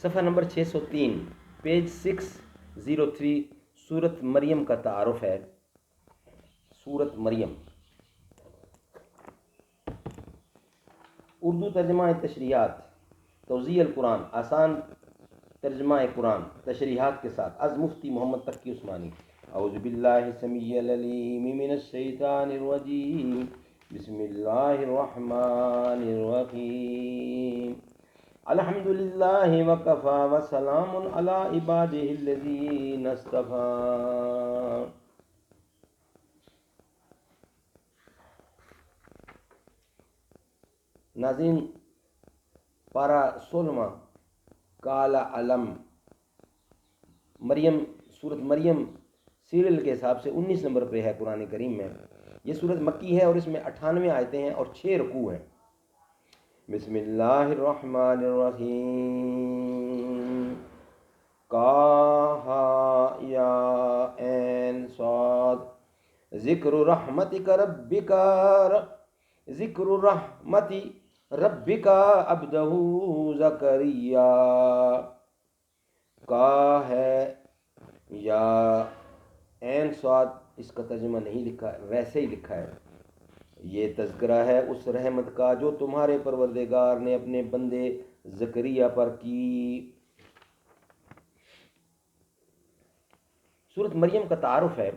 صفحہ number 603 page 603 سورت مریم کا تعارف ہے۔ سورت مریم اردو ترجمہ تشریحات توضیح القرآن، آسان ترجمہ قرآن تشریحات کے ساتھ، از مفتی محمد تقی عثمانی۔ اعوذ باللہ السمیع العلیم من الشیطان الرجیم، بسم اللہ الرحمن الرحیم، الحمد للہ وکفی وسلام علی عبادہ الذین اصطفی۔ ناظرین، پارہ 16 کالا علم مریم، سورت مریم سیریل کے حساب سے 19 نمبر پہ ہے قرآن کریم میں۔ یہ سورت مکی ہے اور اس میں 98 آیتیں ہیں اور 6 رکوع ہیں۔ بسم اللہ الرحمن الرحیم، کہا یا عین صاد، ذکر رحمتک ربک عبدہ زکریا۔ کا ہے یا عین صاد، اس کا ترجمہ نہیں لکھا، ویسے ہی لکھا ہے۔ یہ تذکرہ ہے اس رحمت کا جو تمہارے پروردگار نے اپنے بندے زکریا پر کی۔ سورت مریم کا تعارف ہے۔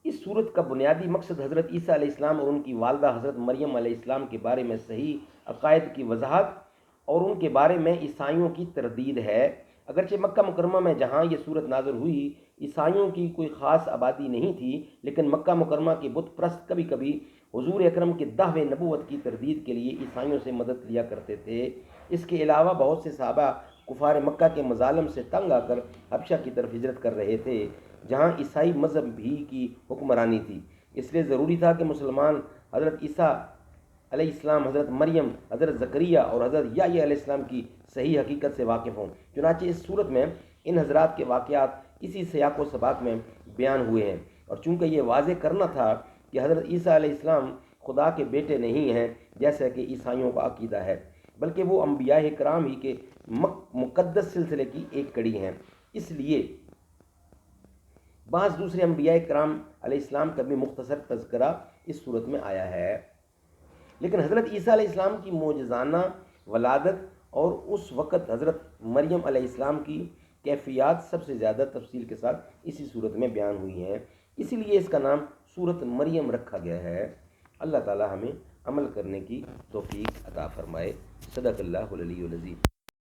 اس سورت کا بنیادی مقصد حضرت عیسیٰ علیہ السلام اور ان کی والدہ حضرت مریم علیہ السلام کے بارے میں صحیح عقائد کی وضاحت اور ان کے بارے میں عیسائیوں کی تردید ہے۔ اگرچہ مکہ مکرمہ میں جہاں یہ سورت نازل ہوئی عیسائیوں کی کوئی خاص آبادی نہیں تھی، لیکن مکہ مکرمہ کے بت پرست کبھی کبھی حضور اکرم کے دعوے نبوت کی تردید کے لیے عیسائیوں سے مدد لیا کرتے تھے۔ اس کے علاوہ بہت سے صحابہ کفار مکہ کے مظالم سے تنگ آ کر حبشہ کی طرف ہجرت کر رہے تھے، جہاں عیسائی مذہب بھی کی حکمرانی تھی۔ اس لیے ضروری تھا کہ مسلمان حضرت عیسیٰ علیہ السلام، حضرت مریم، حضرت زکریا اور حضرت یحییٰ علیہ السلام کی صحیح حقیقت سے واقف ہوں۔ چنانچہ اس صورت میں ان حضرات کے واقعات اسی سیاق و سباق میں بیان ہوئے ہیں، اور چونکہ یہ واضح کرنا تھا کہ حضرت عیسیٰ علیہ السلام خدا کے بیٹے نہیں ہیں جیسا کہ عیسائیوں کا عقیدہ ہے، بلکہ وہ انبیاء کرام ہی کے مقدس سلسلے کی ایک کڑی ہیں۔ اس لیے بعض دوسرے انبیاء کرام علیہ السلام کا بھی مختصر تذکرہ اس صورت میں آیا ہے، لیکن حضرت عیسیٰ علیہ السلام کی معجزانہ ولادت اور اس وقت حضرت مریم علیہ السلام کی کیفیات سب سے زیادہ تفصیل کے ساتھ اسی صورت میں بیان ہوئی ہیں، اسی لیے اس کا نام سورت مریم رکھا گیا ہے۔ اللہ تعالی ہمیں عمل کرنے کی توفیق عطا فرمائے۔ صدق اللہ العلی العظیم۔